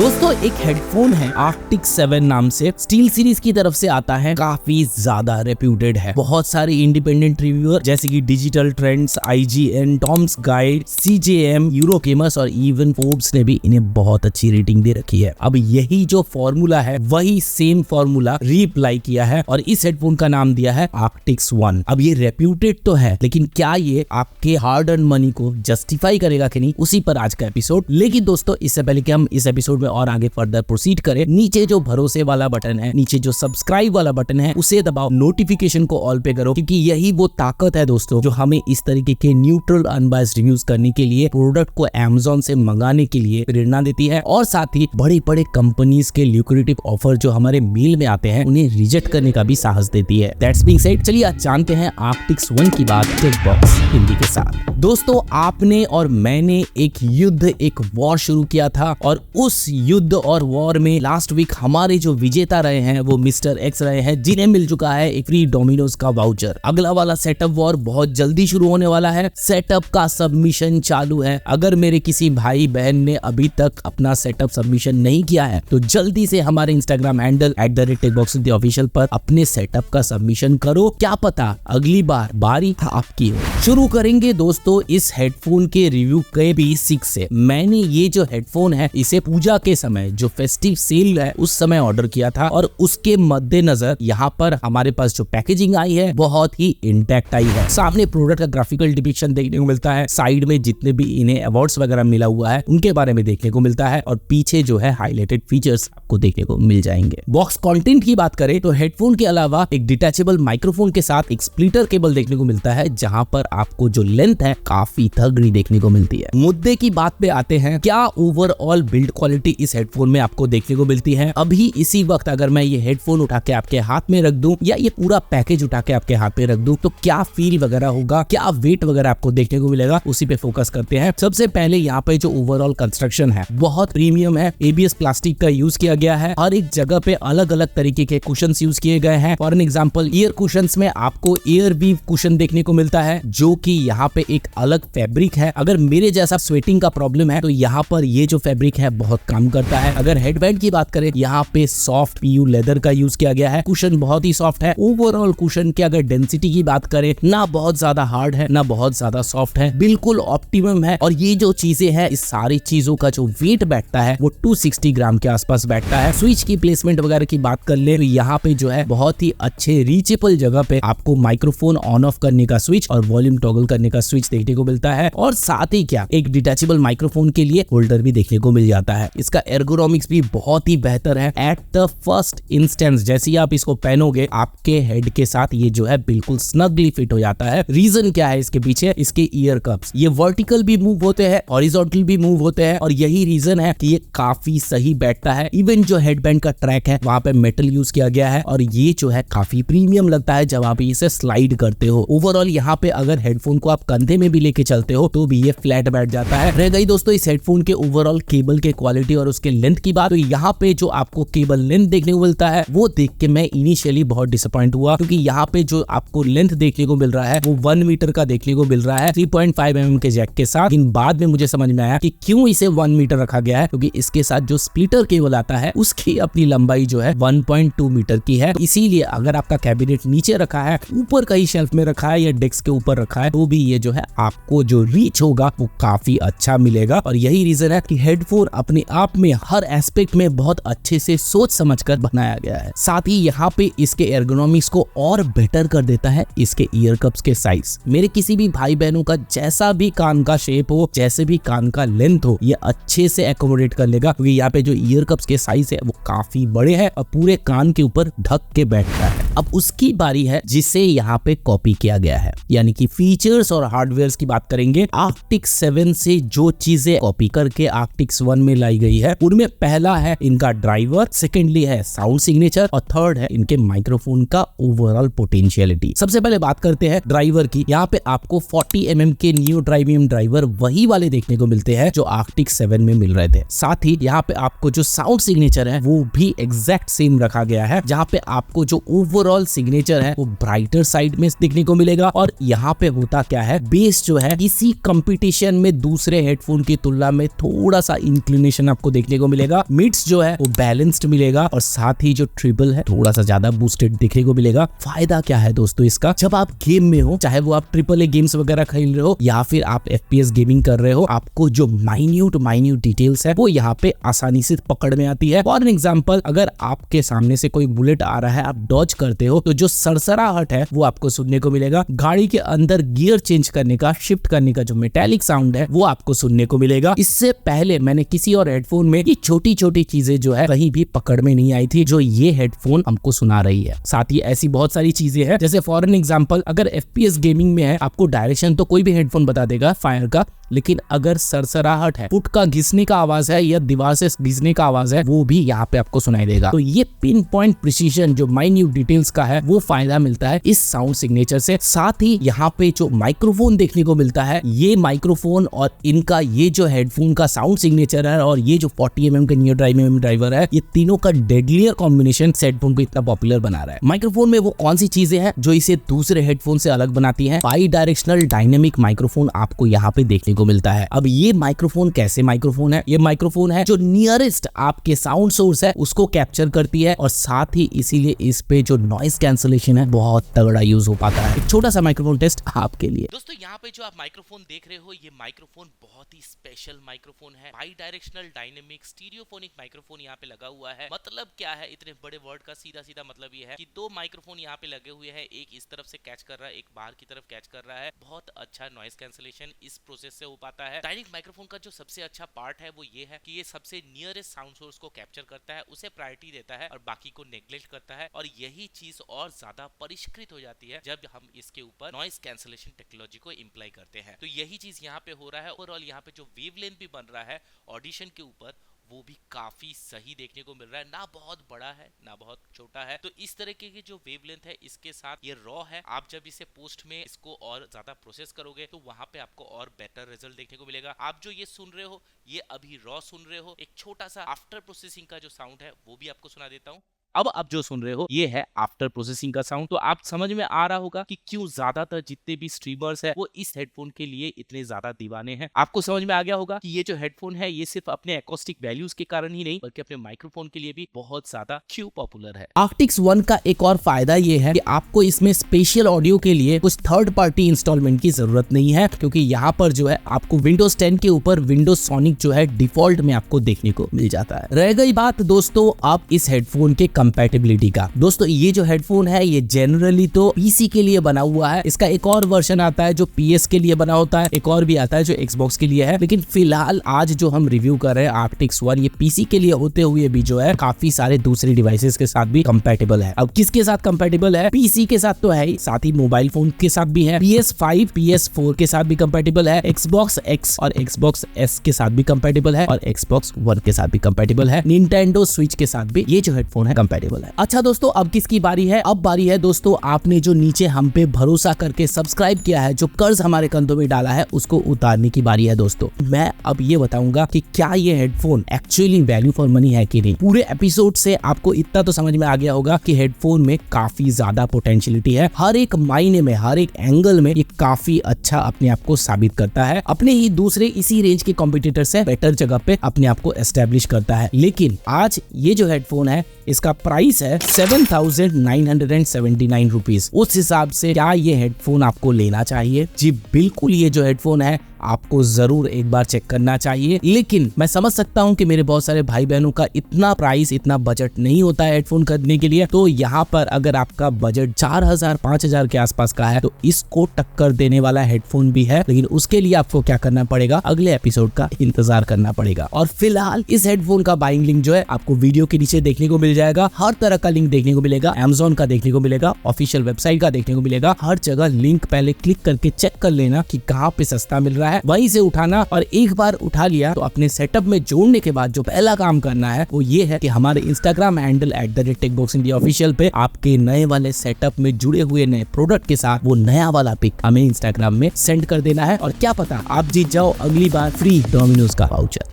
दोस्तों एक हेडफोन है आर्कटिक 7 नाम से, स्टील सीरीज की तरफ से आता है, काफी ज्यादा रेप्यूटेड है। बहुत सारे इंडिपेंडेंट रिव्यूअर जैसे कि digital trends, IGN, Tom's guide, CJM, यूरोगेमर्स और इवन फोर्ब्स ने भी इन्हें बहुत अच्छी रेटिंग दे रखी है। अब यही जो फॉर्मूला है वही सेम फॉर्मूला रीअप्लाई किया है और इस हेडफोन का नाम दिया है आर्कटिक्स 1। अब ये रेप्यूटेड तो है, लेकिन क्या ये आपके हार्ड अर्न मनी को जस्टिफाई करेगा कि नहीं, उसी पर आज का एपिसोड। लेकिन दोस्तों इससे पहले कि हम इस एपिसोड में और आगे फर्दर प्रोसीड करें, नीचे जो भरोसे वाला बटन है, नीचे जो सब्सक्राइब वाला बटन है, उसे दबाओ, नोटिफिकेशन को ऑल पे करो, क्योंकि यही वो ताकत है दोस्तों जो हमें इस तरीके के न्यूट्रल अनबायस्ड रिव्यूज करने के लिए, प्रोडक्ट को Amazon से मंगाने के लिए प्रेरणा देती है और साथ ही बड़े बड़े कंपनीज के ल्यूक्रेटिव ऑफर जो हमारे मेल में आते हैं उन्हें रिजेक्ट करने का भी साहस देती है। दैट्स बीइंग सेड, चलिए आज जानते हैं आर्कटिक्स 1 की बात टेक बॉक्स हिंदी के साथ। दोस्तों आपने और मैंने एक युद्ध, एक वॉर शुरू किया था और उस युद्ध और वॉर में लास्ट वीक हमारे जो विजेता रहे हैं वो मिस्टर एक्स रहे हैं, जिन्हें मिल चुका है एक फ्री डोमिनोज का वाउचर। अगला वाला सेटअप वॉर बहुत जल्दी शुरू होने वाला है। सेटअप का सबमिशन चालू है। अगर मेरे किसी भाई बहन ने अभी तक अपना सेटअप सबमिशन नहीं किया है तो जल्दी से हमारे इंस्टाग्राम हैंडल @techboxindia पर अपने सेटअप का सबमिशन करो। क्या पता अगली बार बारी आपकी हो। शुरू करेंगे दोस्तों इस हेडफोन के रिव्यू के बेसिक से। मैंने ये जो हेडफोन है इसे पूजा के समय जो फेस्टिव सेल है उस समय ऑर्डर किया था और उसके मद्देनजर यहाँ पर हमारे पास जो पैकेजिंग आई है बहुत ही इंटैक्ट आई है। सामने प्रोडक्ट का ग्राफिकल डिपिक्शन देखने को मिलता है, साइड में जितने भी इन्हें अवार्ड्स वगैरह मिला हुआ है उनके बारे में देखने को मिलता है और पीछे जो है हाईलाइटेड फीचर्स आपको देखने को मिल जाएंगे। बॉक्स कंटेंट की बात करें तो हेडफोन के अलावा एक डिटैचेबल माइक्रोफोन के साथ एक स्प्लिटर केबल देखने को मिलता है, जहां पर आपको जो लेंथ है काफी तगड़ी देखने को मिलती है। मुद्दे की बात पे आते हैं, क्या ओवरऑल बिल्ड क्वालिटी इस हेडफोन में आपको देखने को मिलती है। अभी इसी वक्त अगर मैं ये हेडफोन उठा के आपके हाथ में रख दूं या ये पूरा पैकेज उठा के आपके हाथ पे रख दूं तो क्या फील वगैरह होगा, क्या वेट वगैरह आपको देखने को मिलेगा, उसी पे फोकस करते हैं। सबसे पहले यहाँ पे जो ओवरऑल कंस्ट्रक्शन है बहुत प्रीमियम है। ABS प्लास्टिक का यूज किया गया है। हर एक जगह पे अलग अलग तरीके के कुशन्स यूज किए गए हैं। For an example year cushions में आपको एयर वीव कुशन देखने को मिलता है जो कि यहाँ पे एक अलग फैब्रिक है। अगर मेरे जैसा स्वेटिंग का प्रॉब्लम है तो यहाँ पर ये जो फैब्रिक है बहुत काम करता है। अगर हेडबैंड की बात करें यहाँ पे सॉफ्ट PU लेदर का यूज किया गया है। कुशन बहुत ही सॉफ्ट है। ओवरऑल कुशन की अगर डेंसिटी की बात करें, ना बहुत ज्यादा हार्ड है ना बहुत ज्यादा सॉफ्ट है, बिल्कुल ऑप्टिमम है। और ये जो चीजें हैं, इस सारी चीजों का जो वेट बैठता है वो 260 ग्राम के आसपास बैठता है। स्विच की प्लेसमेंट वगैरह की बात कर ले तो यहाँ पे जो है बहुत ही अच्छे रीचेबल जगह पे आपको माइक्रोफोन ऑन ऑफ करने का स्विच और वॉल्यूम टॉगल करने का स्विच देखने को मिलता है। और साथ ही क्या एक डिटैचेबल माइक्रोफोन के लिए होल्डर भी देखने को मिल जाता है। इसका एर्गोनॉमिक्स भी बहुत ही बेहतर है। एट द फर्स्ट इंस्टेंस जैसे ही आप इसको पहनोगे आपके हेड के साथ ये जो है बिल्कुल स्नगली फिट हो जाता है। रीजन क्या है इसके पीछे, इसके ईयर कप्स ये वर्टिकल भी मूव होते हैं, हॉरिजॉन्टल भी मूव होते हैं और यही रीजन है कि ये काफी सही बैठता है। इवन जो हेडबैंड का ट्रैक है वहां पे मेटल यूज किया गया है और ये जो है काफी प्रीमियम लगता है जब आप इसे स्लाइड करते हो। ओवरऑल यहाँ पे अगर हेडफोन को आप कंधे में भी लेके चलते हो तो भी ये फ्लैट बैठ जाता है। रह गई दोस्तों इस हेडफोन के ओवरऑल केबल के क्वालिटी और उसके लेंथ की बात, तो यहाँ पे जो आपको केबल लेंथ देखने को मिलता है वो देख के मैं इनिशियली बहुत डिसअपॉइंट हुआ, क्योंकि यहाँ पे जो आपको लेंथ देखने को मिल रहा है वो 1 मीटर का देखने को मिल रहा है 3.5 mm के जैक के साथ। इन बाद में मुझे समझ में आया कि क्यों इसे 1 मीटर रखा गया है, क्योंकि इसके साथ जो स्प्लिटर केबल आता है उसकी अपनी लंबाई जो है 1.2 मीटर की है। इसीलिए अगर आपका कैबिनेट नीचे रखा है, ऊपर कहीं शेल्फ में रखा है या डेस्क के ऊपर रखा है तो भी ये जो है आपको जो रीच होगा वो काफी अच्छा मिलेगा। और यही रीजन है कि हेडफोन अपने आप में हर एस्पेक्ट में बहुत अच्छे से सोच समझकर बनाया गया है। साथ ही यहाँ पे इसके एर्गोनॉमिक्स को और बेटर कर देता है इसके ईयर कप्स के साइज। मेरे किसी भी भाई बहनों का जैसा भी कान का शेप हो, जैसे भी कान का लेंथ हो, ये अच्छे से एकोमोडेट कर लेगा, क्योंकि यहाँ पे जो ईयर कप्स के साइज है वो काफी बड़े हैं और पूरे कान के ऊपर ढक के बैठता है। अब उसकी बारी है जिसे यहाँ पे कॉपी किया गया है, यानी कि फीचर्स और हार्डवेयर की बात करेंगे। आर्कटिक्स 7 से जो चीजें कॉपी करके आर्कटिक्स 1 में लाई गई है उनमें पहला है इनका ड्राइवर, सेकेंडली है साउंड सिग्नेचर और थर्ड है इनके माइक्रोफोन का ओवरऑल पोटेंशियलिटी। सबसे पहले बात करते हैं ड्राइवर की। यहाँ पे आपको 40 mm के न्यू ड्राइवियम ड्राइवर वही वाले देखने को मिलते हैं जो आर्कटिक्स 7 में मिल रहे थे। साथ ही यहाँ पे आपको जो साउंड सिग्नेचर है वो भी एग्जैक्ट सेम रखा गया है, जहाँ पे आपको जो ओवरऑल सिग्नेचर है वो ब्राइटर साइड में देखने को मिलेगा। और यहाँ पे होता क्या है, बेस जो है इसी कंपटीशन में दूसरे हेडफोन की तुलना में थोड़ा सा इंक्लिनेशन आपको आपको देखने को मिलेगा। मिड्स जो है वो बैलेंस्ड मिलेगा और साथ ही जो ट्रिबल है थोड़ा सा ज्यादा बूस्टेड देखने को मिलेगा। फायदा क्या है दोस्तों इसका, जब आप गेम में हो, चाहे वो आप ट्रिपल ए गेम्स वगैरह खेल रहे हो या फिर आप FPS गेमिंग कर रहे हो, आपको जो माइन्यूट डिटेल्स है वो यहाँ पे आसानी से पकड़ में आती है। फॉर एग्जांपल, अगर आपके सामने से कोई बुलेट आ रहा है, आप डॉज करते हो, तो जो सरसराहट है वो आपको सुनने को मिलेगा। गाड़ी के अंदर गियर चेंज करने का, शिफ्ट करने का जो मेटालिक साउंड है वो आपको सुनने को मिलेगा। इससे पहले मैंने किसी और हेडफोन में ये छोटी छोटी चीजें जो है कहीं भी पकड़ में नहीं आई थी, जो ये हेडफोन हमको सुना रही है। साथ ही ऐसी बहुत सारी चीजें हैं, जैसे फॉर एग्जांपल, अगर FPS गेमिंग में है, आपको डायरेक्शन तो कोई भी हेडफोन बता देगा फायर का, लेकिन अगर सरसराहट है, फुट का घिसने का आवाज है या दीवार से घिसने का आवाज है, वो भी यहाँ पे आपको सुनाई देगा। तो ये पिन पॉइंट प्रिसीजन जो माइन्यूट डिटेल्स का है वो फायदा मिलता है इस साउंड सिग्नेचर से। साथ ही यहाँ पे जो माइक्रोफोन देखने को मिलता है, ये माइक्रोफोन और इनका ये जो हेडफोन का साउंड सिग्नेचर है और ये जो 40mm का नियर ड्राइवर है, ये तीनों का डेडलियर कॉम्बिनेशन हेडफोन को इतना पॉपुलर बना रहा है। माइक्रोफोन में वो कौन सी चीजें हैं जो इसे दूसरे हेडफोन से अलग बनाती है? बाई डायरेक्शनल डायनेमिक माइक्रोफोन आपको यहाँ पे देखने को मिलता है। अब ये माइक्रोफोन कैसे माइक्रोफोन है? ये माइक्रोफोन है जो नियरेस्ट आपके साउंड सोर्स है उसको कैप्चर करती है और साथ ही इसीलिए इस पे जो नॉइस कैंसलेशन है बहुत तगड़ा यूज हो पाता है। एक छोटा सा माइक्रोफोन टेस्ट आपके लिए। दोस्तों यहाँ पे जो आप माइक्रोफोन देख रहे हो, ये माइक्रोफोन बहुत ही स्पेशल माइक्रोफोन है। By directional dynamic stereophonic microphone यहाँ पे लगा हुआ है। मतलब क्या है, इतने बड़े वर्ड का सीधा सीधा मतलब ये है कि दो माइक्रोफोन यहाँ पे लगे हुए हैं, एक इस तरफ से कैच कर रहा है, एक बाहर की तरफ कैच कर रहा है। बहुत अच्छा नॉइस कैंसलेशन इस प्रोसेस से हो पाता है। डायनेमिक माइक्रोफोन का जो सबसे अच्छा पार्ट है वो ये है कि ये सबसे नियरेस्ट साउंड सोर्स को कैप्चर करता है, उसे प्रायोरिटी देता है और बाकी को नेग्लेक्ट करता है। और यही चीज और ज्यादा परिष्कृत हो जाती है जब हम इसके ऊपर नॉइस कैंसलेशन टेक्नोलॉजी को इम्प्लाई करते हैं। तो यही चीज यहाँ पे हो रहा है। ओवरऑल यहाँ पे जो वेवलेंथ भी बन रहा है ऑडिशन के ऊपर, वो भी काफी सही देखने को मिल रहा है। ना बहुत बड़ा है ना बहुत छोटा है। तो इस तरीके की जो वेवलेंथ है इसके साथ ये रॉ है। आप जब इसे पोस्ट में इसको और ज्यादा प्रोसेस करोगे तो वहां पे आपको और बेटर रिजल्ट देखने को मिलेगा। आप जो ये सुन रहे हो, ये अभी रॉ सुन रहे हो। एक छोटा सा आफ्टर प्रोसेसिंग का जो साउंड है वो भी आपको सुना देता हूँ। अब आप जो सुन रहे हो ये है आफ्टर प्रोसेसिंग का साउंड। तो आप समझ में आ रहा होगा कि क्यों ज्यादातर जितने भी स्ट्रीमर्स है वो इस हेडफोन के लिए इतने ज्यादा दीवाने हैं। आपको समझ में आ गया होगा कि ये जो हेडफोन है ये सिर्फ अपने एकॉस्टिक वैल्यूज के कारण ही नहीं बल्कि अपने माइक्रोफोन के लिए भी बहुत ज्यादा क्यों पॉपुलर है। आर्क्टिक्स 1 का एक और फायदा ये है कि आपको इसमें स्पेशल ऑडियो के लिए कुछ थर्ड पार्टी इंस्टॉलमेंट की जरूरत नहीं है, क्योंकि यहाँ पर जो है आपको विंडोज 10 के ऊपर विंडोज सोनिक जो है डिफॉल्ट में आपको देखने को मिल जाता है। रह गई बात दोस्तों आप इस हेडफोन के कंपैटिबिलिटी का। दोस्तों ये जो हेडफोन है ये जनरली तो पीसी के लिए बना हुआ है। इसका एक और वर्जन आता है जो PS के लिए बना होता है, एक और भी आता है जो Xbox के लिए है। लेकिन फिलहाल आज जो हम रिव्यू कर रहे हैं आर्क्टिक्स 1, ये पीसी के लिए होते हुए भी जो है काफी सारे दूसरे डिवाइसेस के साथ भी कंपैटिबल है। अब किसके साथ कंपैटिबल है? पीसी के साथ तो है ही, साथ ही मोबाइल फोन के साथ भी है। PS5 PS4 के साथ भी कंपैटिबल है, Xbox X और Xbox S के साथ भी कंपैटिबल है और Xbox One के साथ भी कंपैटिबल है। Nintendo Switch के साथ भी ये जो हेडफोन है कंपैटिबल है। अच्छा दोस्तों अब किसकी बारी है? अब बारी है दोस्तों आपने जो नीचे हम पे भरोसा करके सब्सक्राइब किया है, जो कर्ज हमारे कंधों में डाला है, उसको उतारने की बारी है दोस्तों। मैं अब ये बताऊंगा कि क्या ये headphone actually value for money है कि नहीं। पूरे एपिसोड से आपको इतना तो समझ में आ गया होगा कि हेडफोन में काफी ज्यादा पोटेंशियलिटी है। हर एक मायने में, हर एक एंगल में ये काफी अच्छा अपने आप को साबित करता है। अपने ही दूसरे इसी रेंज के कॉम्पिटिटर से बेटर जगह पे अपने आप को एस्टेब्लिश करता है। लेकिन आज ये जो हेडफोन है इसका प्राइस है 7,979 रुपीज। उस हिसाब से क्या ये हेडफोन आपको लेना चाहिए? जी बिल्कुल, ये जो हेडफोन है आपको जरूर एक बार चेक करना चाहिए। लेकिन मैं समझ सकता हूं कि मेरे बहुत सारे भाई बहनों का इतना प्राइस, इतना बजट नहीं होता है हेडफोन खरीदने के लिए। तो यहाँ पर अगर आपका बजट 4,000-5,000 के आसपास का है तो इसको टक्कर देने वाला हेडफोन भी है। लेकिन उसके लिए आपको क्या करना पड़ेगा? अगले एपिसोड का इंतजार करना पड़ेगा। और फिलहाल इस हेडफोन का बाइंग लिंक जो है आपको वीडियो के नीचे देखने को मिल जाएगा। हर तरह का लिंक देखने को मिलेगा, Amazon का देखने को मिलेगा, ऑफिशियल वेबसाइट का देखने को मिलेगा। हर जगह लिंक पहले क्लिक करके चेक कर लेना कि कहाँ पे सस्ता मिल रहा है, वहीं से उठाना। और एक बार उठा लिया तो अपने सेटअप में जोड़ने के बाद जो पहला काम करना है वो ये है कि हमारे इंस्टाग्राम हैंडल @techboxindia ऑफिशियल पे आपके नए वाले सेटअप में जुड़े हुए नए प्रोडक्ट के साथ वो नया वाला पिक हमें इंस्टाग्राम में सेंड कर देना है। और क्या पता आप जीत जाओ अगली बार फ्री डोमिनोज का वाउचर।